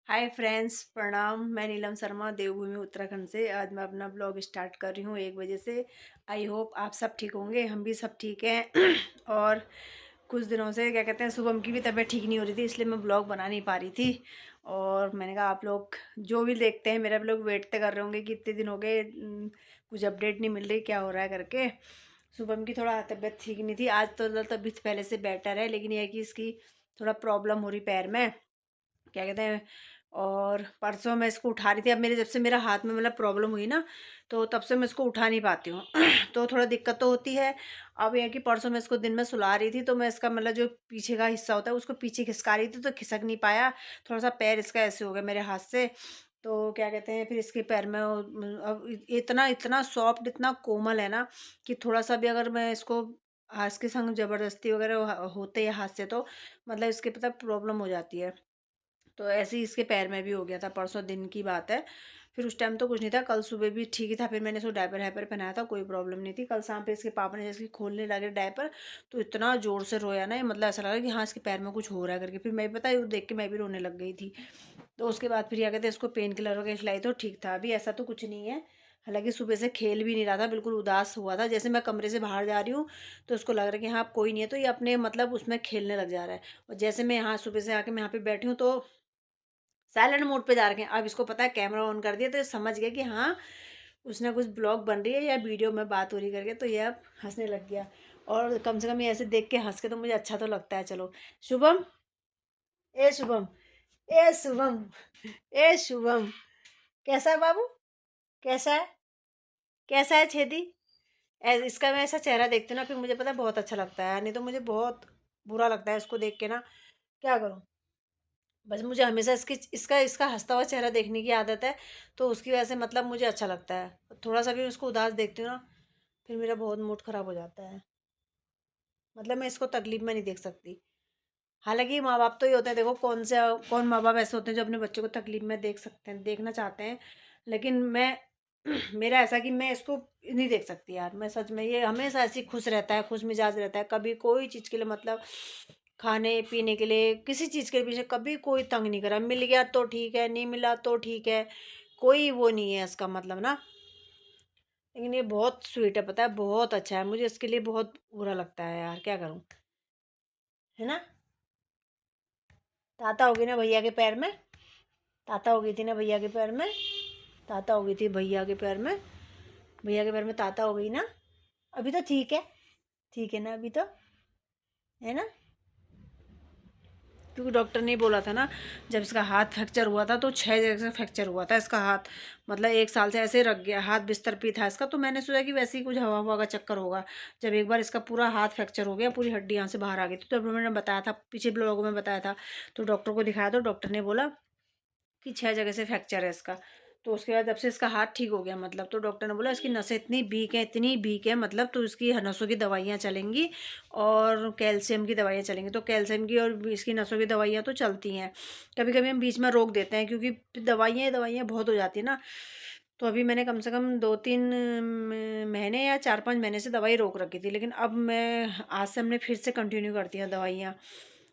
Hi friends, प्रणाम। मैं नीलम शर्मा देवभूमि उत्तराखंड से। आज मैं अपना ब्लॉग स्टार्ट कर रही हूँ 1 बजे से। आई होप आप सब ठीक होंगे, हम भी सब ठीक हैं। और कुछ दिनों से क्या कहते हैं, शुभम की भी तबीयत ठीक नहीं हो रही थी, इसलिए मैं ब्लॉग बना नहीं पा रही थी। और मैंने कहा आप लोग जो भी देखते हैं मेरा ब्लॉग वेट तो कर रहे होंगे कि इतने दिन हो गए, कुछ अपडेट नहीं मिल रही, क्या हो रहा है करके। शुभम की थोड़ा तबीयत ठीक नहीं थी, आज तो तबीयत पहले से बेटर है, लेकिन यह है कि इसकी थोड़ा प्रॉब्लम हो रही पैर में, क्या कहते हैं। और परसों मैं इसको उठा रही थी। अब मेरे जब से मेरा हाथ में मतलब प्रॉब्लम हुई ना, तो तब से मैं इसको उठा नहीं पाती हूँ। तो थोड़ा दिक्कत तो होती है। अब यह है कि परसों मैं इसको दिन में सुला रही थी, तो मैं इसका मतलब जो पीछे का हिस्सा होता है उसको पीछे खिसका रही थी, तो खिसक नहीं पाया। थोड़ा सा पैर इसका ऐसे हो गया मेरे हाथ से। तो क्या कहते हैं, फिर इसके पैर में अब इतना इतना सॉफ्ट, इतना कोमल है ना, कि थोड़ा सा भी अगर मैं इसको हाथ के संग जबरदस्ती वगैरह होते हैं हाथ से, तो मतलब इसके पता प्रॉब्लम हो जाती है। तो ऐसे ही इसके पैर में भी हो गया था, परसों दिन की बात है। फिर उस टाइम तो कुछ नहीं था, कल सुबह भी ठीक ही था। फिर मैंने इसको डायपर हाइपर पहनाया था, कोई प्रॉब्लम नहीं थी। कल शाम पे इसके पापा ने जैसे कि खोलने लगे डायपर, तो इतना ज़ोर से रोया ना, मतलब ऐसा लगा कि हाँ इसके पैर में कुछ हो रहा है करके। फिर मैं भी पता है वो देख के मैं भी रोने लग गई थी। तो उसके बाद फिर क्या कहते हैं, इसको पेन किलर वगैरह खिलाई तो ठीक था। अभी ऐसा तो कुछ नहीं है। हालांकि सुबह से खेल भी नहीं रहा था, बिल्कुल उदास हुआ था। जैसे मैं कमरे से बाहर जा रही हूँ, तो उसको लग रहा है कि हाँ अब कोई नहीं है, तो ये अपने मतलब उसमें खेलने लग जा रहा है। और जैसे मैं यहाँ सुबह से आके मैं यहाँ पे बैठी हूँ, तो साइलेंट मोड पे जा रखे हैं। अब इसको पता है कैमरा ऑन कर दिया, तो ये समझ गया कि हाँ उसने कुछ ब्लॉग बन रही है या वीडियो में बात हो रही करके, तो ये अब हंसने लग गया। और कम से कम ये ऐसे देख के हंस के तो मुझे अच्छा तो लगता है। चलो शुभम, ए शुभम, ए शुभम, ए शुभम, कैसा है बाबू? कैसा है? कैसा है छेदी? इसका मैं ऐसा चेहरा देखती हूँ ना, फिर मुझे पता है बहुत अच्छा लगता है, नहीं तो मुझे बहुत बुरा लगता है इसको देख के ना। क्या करूँ, बस मुझे हमेशा इसकी इसका इसका हंसता हुआ चेहरा देखने की आदत है। तो उसकी वजह से मतलब मुझे अच्छा लगता है। थोड़ा सा भी उसको उदास देखती हूँ ना, फिर मेरा बहुत मूड खराब हो जाता है। मतलब मैं इसको तकलीफ में नहीं देख सकती। हालांकि माँ बाप तो ये होते हैं, देखो कौन माँ बाप ऐसे होते हैं जो अपने बच्चों को तकलीफ में देख सकते हैं, देखना चाहते हैं। लेकिन मैं मेरा ऐसा कि मैं इसको नहीं देख सकती यार। मैं सच में, ये हमेशा ऐसी खुश रहता है, खुश मिजाज रहता है, कभी कोई चीज़ के लिए मतलब खाने पीने के लिए किसी चीज़ के पीछे कभी कोई तंग नहीं करा। मिल गया तो ठीक है, नहीं मिला तो ठीक है, कोई वो नहीं है इसका मतलब ना। लेकिन ये बहुत स्वीट है, पता है, बहुत अच्छा है। मुझे इसके लिए बहुत बुरा लगता है यार, क्या करूँ, है ना। ताता हो गई ना भैया के पैर में, ताता हो गई थी ना भैया के पैर में, ताता हो गई थी भैया के पैर में, भैया के पैर में ताता हो गई ना। अभी तो ठीक है, ठीक है ना अभी तो, है ना। क्योंकि डॉक्टर ने बोला था ना, जब इसका हाथ फ्रैक्चर हुआ था तो 6 जगह से फ्रैक्चर हुआ था इसका हाथ। मतलब 1 साल से ऐसे रख गया, हाथ बिस्तर पे था इसका। तो मैंने सोचा कि वैसे ही कुछ हवा हवा का चक्कर होगा। जब एक बार इसका पूरा हाथ फ्रैक्चर हो गया, पूरी हड्डी यहाँ से बाहर आ गई थी, तो उन्होंने बताया था, पीछे ब्लॉगों में बताया था। तो डॉक्टर को दिखाया, तो डॉक्टर ने बोला कि 6 जगह से फ्रैक्चर है इसका। तो उसके बाद जब से इसका हाथ ठीक हो गया, मतलब तो डॉक्टर ने बोला इसकी नसें इतनी वीक हैं, इतनी वीक है, मतलब तो इसकी नसों की दवाइयाँ चलेंगी और कैल्शियम की दवाइयाँ चलेंगी। तो कैल्शियम की और इसकी नसों की दवाइयाँ तो चलती हैं। कभी कभी हम बीच में रोक देते हैं, क्योंकि दवाइयाँ दवाइयाँ बहुत हो जाती है ना। तो अभी मैंने कम से कम 2-3 महीने या 4-5 महीने से दवाई रोक रखी थी, लेकिन अब मैं आज से हमने फिर से कंटिन्यू कर दिया दवाइयाँ।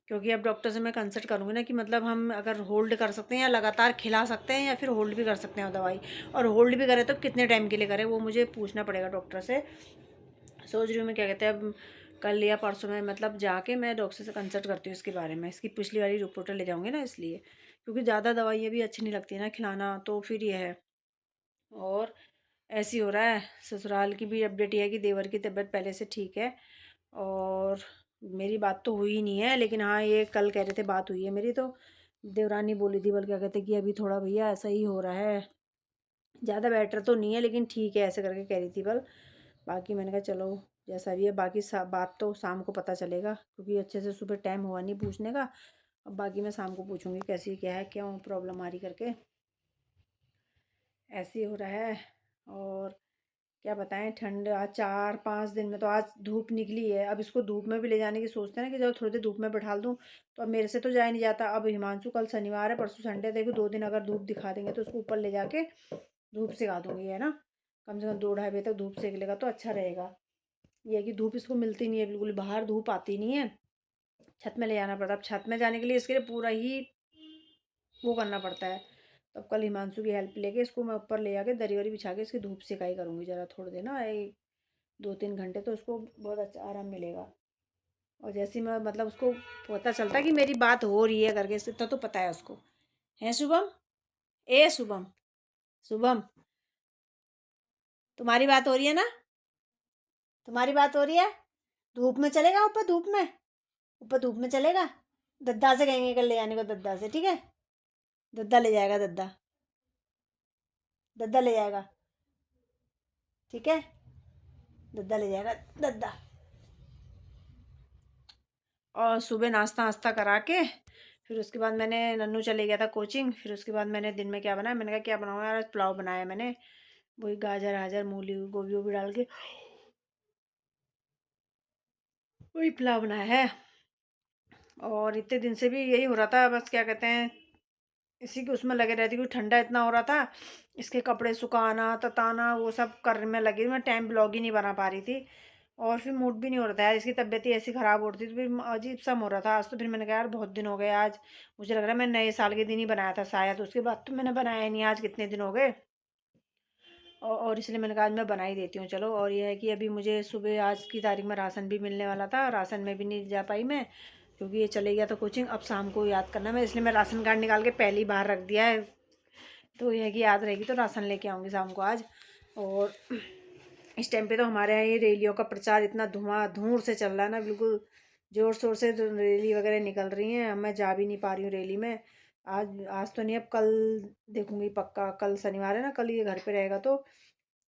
क्योंकि अब डॉक्टर से मैं कंसल्ट करूँगी ना, कि मतलब हम अगर होल्ड कर सकते हैं या लगातार खिला सकते हैं, या फिर होल्ड भी कर सकते हैं दवाई। और होल्ड भी करें तो कितने टाइम के लिए करें, वो मुझे पूछना पड़ेगा डॉक्टर से। सोच रही हूँ मैं, क्या कहते हैं, अब कल या परसों में मतलब जाके मैं डॉक्टर से कंसल्ट करती हूँ इसके बारे में। इसकी पिछली वाली रिपोर्टें ले जाऊँगी ना, इसलिए। क्योंकि ज़्यादा दवाइयाँ भी अच्छी नहीं लगती ना खिलाना, तो फिर ये है। और ऐसे ही हो रहा है। ससुराल की भी अपडेट ये है कि देवर की तबीयत पहले से ठीक है। और मेरी बात तो हुई नहीं है, लेकिन हाँ ये कल कह रहे थे बात हुई है मेरी, तो देवरानी बोली थी, बल्कि क्या कहते कि अभी थोड़ा भैया ऐसा ही हो रहा है, ज़्यादा बेटर तो नहीं है लेकिन ठीक है, ऐसे करके कह रही थी। बल बाकी मैंने कहा चलो जैसा भी है, बाकी बात तो शाम को पता चलेगा, क्योंकि अच्छे से सुबह टाइम हुआ नहीं पूछने का। अब बाकी मैं शाम को पूछूंगी कैसी क्या है, क्यों प्रॉब्लम आ रही करके। ऐसे ही हो रहा है। और क्या बताएं, ठंड आज 4-5 दिन में तो आज धूप निकली है। अब इसको धूप में भी ले जाने की सोचते हैं ना, कि जब थोड़ी देर धूप में बैठा दूँ, तो अब मेरे से तो जाया नहीं जाता। अब हिमांशु कल शनिवार है, परसों संडे, देखो 2 दिन अगर धूप दिखा देंगे तो उसको ऊपर ले जाके धूप सिखा दूंगी, है ना। कम से कम 2-2:30 बजे तक धूप सेक लेगा तो अच्छा रहेगा। ये है कि धूप इसको मिलती नहीं है बिल्कुल, बाहर धूप आती नहीं है, छत में ले जाना पड़ता। अब छत में जाने के लिए इसके लिए पूरा ही वो करना पड़ता है। तब कल हिमांशु की हेल्प लेके इसको मैं ऊपर ले जाके दरी वरी बिछा के इसकी धूप सिकाई करूँगी ज़रा थोड़ी देर ना, 2-3 घंटे, तो उसको बहुत अच्छा आराम मिलेगा। और जैसे ही मैं मतलब उसको पता चलता है कि मेरी बात हो रही है करके, इतना तो पता है उसको। हैं शुभम, ए शुभम, शुभम, तुम्हारी बात हो रही है ना, तुम्हारी बात हो रही है। धूप में चलेगा ऊपर, धूप में, ऊपर धूप में चलेगा। दद्दा से कहेंगे कल ले जाने को, दद्दा से, ठीक है। दद्दा ले जाएगा, दद्दा, दद्दा ले जाएगा, ठीक है। दद्दा ले जाएगा, दद्दा। और सुबह नाश्ता वास्ता करा के फिर उसके बाद मैंने, नन्नू चले गया था कोचिंग, फिर उसके बाद मैंने दिन में क्या बनाया, मैंने कहा क्या बनाऊँ यार, आज पुलाव बनाया मैंने। वही गाजर हाजर मूली गोभी वोभी डाल के वही पुलाव बनाया है। और इतने दिन से भी यही हो रहा था, बस क्या कहते हैं, इसी के उसमें लगे रहती, क्योंकि ठंडा इतना हो रहा था। इसके कपड़े सुखाना तताना वो सब करने में लगी, मैं टाइम ब्लॉग ही नहीं बना पा रही थी। और फिर मूड भी नहीं हो रहा था यार, इसकी तबीयत ही ऐसी ख़राब हो रही थी, तो फिर अजीब सा हो रहा था आज। तो फिर मैंने कहा यार बहुत दिन हो गए, आज मुझे लग रहा है मैं नए साल के दिन ही बनाया था शायद, उसके बाद तो मैंने बनाया ही नहीं, आज कितने दिन हो गए। और इसलिए मैंने कहा आज मैं बना ही देती हूँ चलो। और ये है कि अभी मुझे सुबह आज की तारीख में राशन भी मिलने वाला था, राशन में भी नहीं जा पाई मैं, क्योंकि ये चले गया था कोचिंग। अब शाम को याद करना मैं, इसलिए मैं राशन कार्ड निकाल के पहले ही बाहर रख दिया है। तो ये है कि याद रहेगी तो राशन लेके आऊँगी शाम को आज। और इस टाइम पे तो हमारे यहाँ ये रैलियों का प्रचार इतना धुआं से चल रहा है ना, बिल्कुल ज़ोर शोर से तो रैली वगैरह निकल रही हैं। मैं जा भी नहीं पा रही हूँ रैली में। आज आज तो नहीं, अब कल देखूंगी पक्का। कल शनिवार है ना, कल ये घर पे रहेगा तो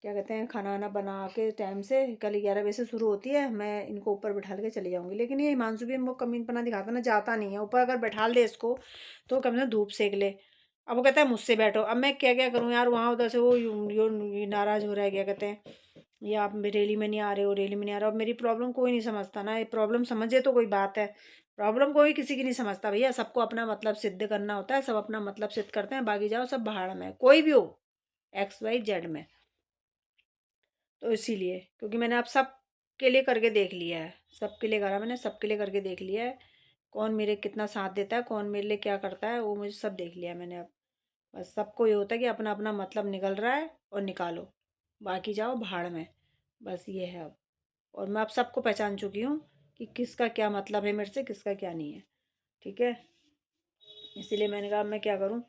क्या कहते हैं, खाना वाना बना के टाइम से, कल 11 बजे से शुरू होती है, मैं इनको ऊपर बैठा के चली जाऊँगी। लेकिन ये हिमांशु भी हमको कमीनपना दिखाता ना, जाता नहीं है ऊपर। अगर बैठा दे इसको तो कम से कम धूप सेक ले। अब वो कहता है मुझसे बैठो, अब मैं क्या क्या करूँ यार, वहाँ उधर से वो नाराज़ हो रहा है, क्या कहते हैं, ये आप रैली में नहीं आ रहे हो, रैली में नहीं आ रहे हो। अब मेरी प्रॉब्लम कोई नहीं समझता ना, ये प्रॉब्लम समझे तो कोई बात है। प्रॉब्लम कोई किसी की नहीं समझता भैया, सबको अपना मतलब सिद्ध करना होता है, सब अपना मतलब सिद्ध करते हैं, बाकी जाओ सब भाड़ में, कोई भी हो, XYZ में। तो इसीलिए, क्योंकि मैंने अब सब के लिए करके देख लिया है, सबके लिए करा मैंने, सबके लिए करके देख लिया है, कौन मेरे कितना साथ देता है, कौन मेरे लिए क्या करता है, वो मुझे सब देख लिया है मैंने अब। बस सबको ये होता है कि अपना अपना मतलब निकल रहा है और निकालो, बाकी जाओ भाड़ में। बस ये है अब। और मैं अब सबको पहचान चुकी हूँ कि किसका क्या मतलब है मेरे से, किसका क्या नहीं है, ठीक है। इसीलिए मैंने कहा मैं क्या करूँ।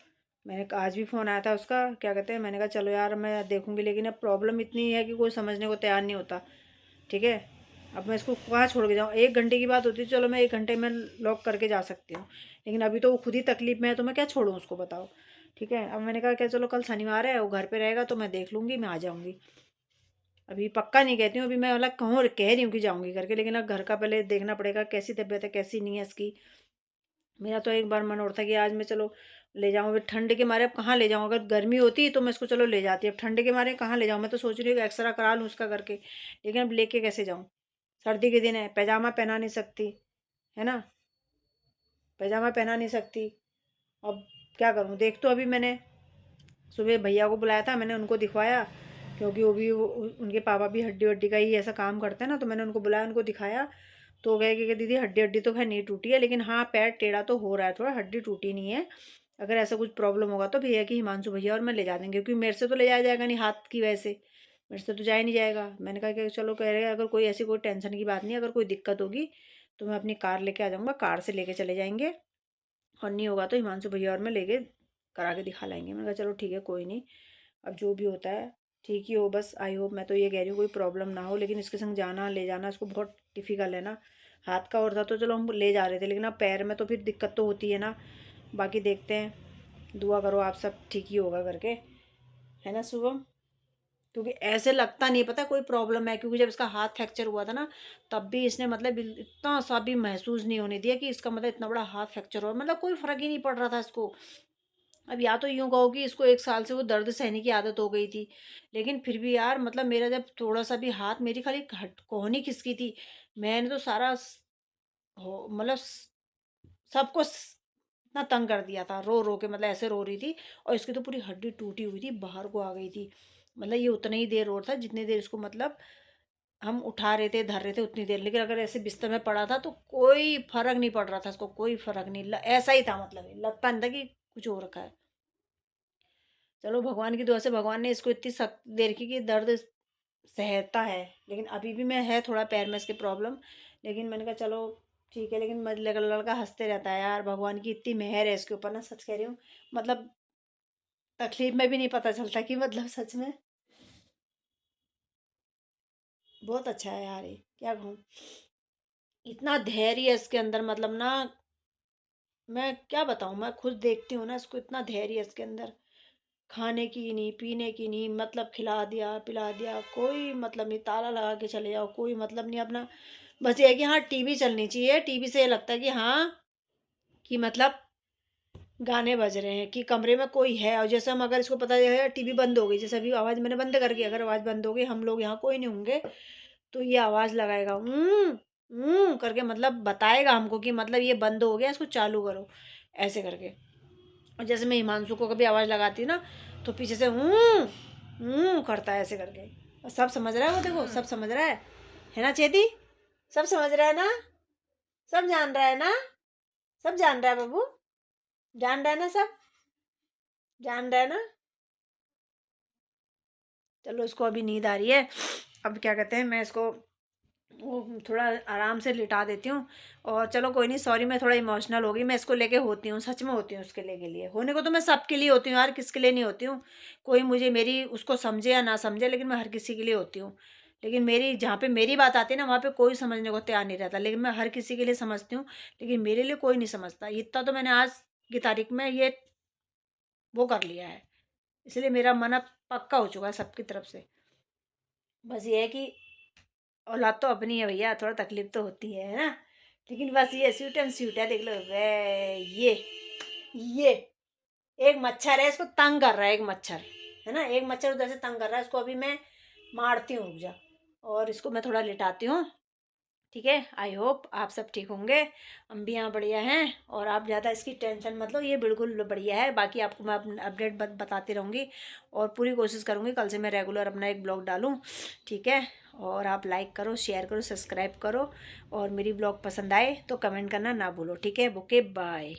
आज भी फ़ोन आया था उसका, क्या कहते हैं, मैंने कहा चलो यार मैं देखूँगी, लेकिन अब प्रॉब्लम इतनी है कि कोई समझने को तैयार नहीं होता, ठीक है। अब मैं इसको कहाँ छोड़ के जाऊँ, 1 घंटे की बात होती है चलो मैं 1 घंटे में लॉक करके जा सकती हूँ, लेकिन अभी तो वो खुद ही तकलीफ़ में है, तो मैं क्या छोड़ूँ उसको, बताओ। ठीक है, अब मैंने कहा क्या चलो कल शनिवार है, वो घर पे रहेगा तो मैं देख लूँगी, मैं आ जाऊँगी। अभी पक्का नहीं कहती हूँ, अभी मैं मतलब कहूँ कह रही हूँ कि जाऊँगी करके, लेकिन अब घर का पहले देखना पड़ेगा, कैसी तबीयत है कैसी नहीं है इसकी। मेरा तो एक बार मन और था कि आज मैं चलो ले जाऊँ, अभी ठंड के मारे अब कहाँ ले जाऊँ, अगर गर्मी होती तो मैं इसको चलो ले जाती, अब ठंड के मारे कहाँ ले जाऊँ। मैं तो सोच रही हूँ कि एक्सरा करा लूँ उसका करके, लेकिन अब लेके कैसे जाऊँ। सर्दी के दिन है, पैजामा पहना नहीं सकती, है ना, पैजामा पहना नहीं सकती। अब क्या करूँ, देख तो अभी मैंने सुबह भैया को बुलाया था, मैंने उनको दिखवाया, क्योंकि वो भी उनके पापा भी हड्डी वड्डी का ही ऐसा काम करते हैं ना, तो मैंने उनको बुलाया, उनको दिखाया। तो गए कि दीदी हड्डी हड्डी तो खैर नहीं टूटी है, लेकिन हाँ पैर टेढ़ा तो हो रहा है थोड़ा, हड्डी टूटी नहीं है। अगर ऐसा कुछ प्रॉब्लम होगा तो भैया की हिमांशु भैया और मैं ले जा देंगे, क्योंकि मेरे से तो ले जाया जाएगा नहीं हाथ की वजह से, मेरे से तो जाया नहीं जाएगा। मैंने कहा कि चलो कह रहे हैं अगर कोई ऐसी कोई टेंशन की बात नहीं, अगर कोई दिक्कत होगी तो मैं अपनी कार लेके आ जाऊँगा, कार से लेके चले जाएंगे, और नहीं होगा तो हिमांशु भैया और मैं लेके करा के दिखा लाएंगे। मैंने कहा चलो ठीक है कोई नहीं, अब जो भी होता है ठीक ही हो बस। आई होप, मैं तो ये कह रही हूँ कोई प्रॉब्लम ना हो, लेकिन इसके संग जाना ले जाना इसको बहुत डिफ़िकल्ट है ना। हाथ का और था तो चलो हम ले जा रहे थे, लेकिन अब पैर में तो फिर दिक्कत तो होती है ना। बाकी देखते हैं, दुआ करो आप सब ठीक ही होगा करके, है ना शुभम। क्योंकि ऐसे लगता नहीं पता कोई प्रॉब्लम है, क्योंकि जब इसका हाथ फ्रैक्चर हुआ था ना, तब भी इसने मतलब इतना सा भी महसूस नहीं होने दिया कि इसका मतलब इतना बड़ा हाथ फ्रैक्चर हुआ, मतलब कोई फ़र्क ही नहीं पड़ रहा था इसको। अब या तो यूँ कहो कि इसको 1 साल से वो दर्द सहने की आदत हो गई थी, लेकिन फिर भी यार मतलब मेरा जब थोड़ा सा भी हाथ, मेरी खाली हट कोहनी खिसकी थी, मैंने तो सारा हो मतलब सबको इतना तंग कर दिया था, रो रो के, मतलब ऐसे रो रही थी। और इसकी तो पूरी हड्डी टूटी हुई थी, बाहर को आ गई थी। मतलब ये उतना ही देर रो रहा था जितनी देर इसको मतलब हम उठा रहे थे धर रहे थे उतनी देर, लेकिन अगर ऐसे बिस्तर में पड़ा था तो कोई फर्क नहीं पड़ रहा था इसको, कोई फर्क नहीं, ऐसा ही था, मतलब लगता नहीं था कि कुछ हो रखा है। चलो भगवान की दुआ से भगवान ने इसको इतनी सख्त दे रखी कि दर्द सहता है, लेकिन अभी भी मैं है थोड़ा पैर में इसके प्रॉब्लम, लेकिन मैंने कहा चलो ठीक है। लेकिन लड़का हंसते रहता है यार, भगवान की इतनी मेहर है इसके ऊपर ना, सच कह रही हूँ। मतलब तकलीफ में भी नहीं पता चलता कि मतलब सच में बहुत अच्छा है यार, ये क्या कहूँ। इतना धैर्य है इसके अंदर, मतलब ना मैं क्या बताऊँ, मैं खुद देखती हूँ ना इसको, इतना धैर्य है इसके अंदर। खाने की नहीं, पीने की नहीं, मतलब खिला दिया पिला दिया, कोई मतलब नहीं, ताला लगा के चले जाओ कोई मतलब नहीं अपना। बस ये है कि हाँ टीवी चलनी चाहिए, टीवी से ये लगता है कि हाँ कि मतलब गाने बज रहे हैं, कि कमरे में कोई है। और जैसे हम अगर इसको पता है टीवी बंद हो गई, जैसे अभी आवाज़ मैंने बंद कर दिया, अगर आवाज़ बंद हो गई, हम लोग यहाँ कोई नहीं होंगे, तो ये आवाज़ लगाएगा करके, मतलब बताएगा हमको कि मतलब ये बंद हो गया, इसको चालू करो, ऐसे करके। और जैसे मैं हिमांशु को कभी आवाज़ लगाती हूँ ना, तो पीछे से करता है ऐसे करके। और सब समझ रहा है वो, देखो सब समझ रहा है ना चेती, सब समझ रहा है ना, सब जान रहा है ना, सब जान रहा है बाबू, जान रहा है ना सब, जान रहा है ना। चलो इसको अभी नींद आ रही है, अब क्या कहते हैं, मैं इसको वो थोड़ा आराम से लिटा देती हूँ। और चलो कोई नहीं, सॉरी मैं थोड़ा इमोशनल हो गई, मैं इसको लेके होती हूँ, सच में होती हूँ उसके लिए होने को तो मैं सबके लिए होती हूँ यार, किसके लिए नहीं होती हूँ। कोई मुझे मेरी उसको समझे या ना समझे, लेकिन मैं हर किसी के लिए होती हूँ। लेकिन मेरी जहाँ पे मेरी बात आती है ना, वहाँ पे कोई समझने को तैयार नहीं रहता, लेकिन मैं हर किसी के लिए समझती हूँ। लेकिन मेरे लिए कोई नहीं समझता, इतना तो मैंने आज की तारीख में ये वो कर लिया है। इसलिए मेरा मन अब पक्का हो चुका है सबकी तरफ से। बस ये है कि औलाद तो अपनी है भैया, थोड़ा तकलीफ तो होती है ना। लेकिन बस ये स्वीट एंड स्वीट है, देख लो वे, ये एक मच्छर है, इसको तंग कर रहा है एक मच्छर, है ना, एक मच्छर उधर से तंग कर रहा है इसको, अभी मैं मारती हूँ, रुक जा। और इसको मैं थोड़ा लिटाती हूँ, ठीक है। आई होप आप सब ठीक होंगे, हम भी यहाँ बढ़िया हैं। और आप ज़्यादा इसकी टेंशन मत लो, ये बिल्कुल बढ़िया है। बाकी आपको मैं अपडेट बताती रहूँगी, और पूरी कोशिश करूँगी कल से मैं रेगुलर अपना एक ब्लॉग डालूँ, ठीक है। और आप लाइक करो, शेयर करो, सब्सक्राइब करो, और मेरी ब्लॉग पसंद आए तो कमेंट करना ना भूलो, ठीक है। Okay bye.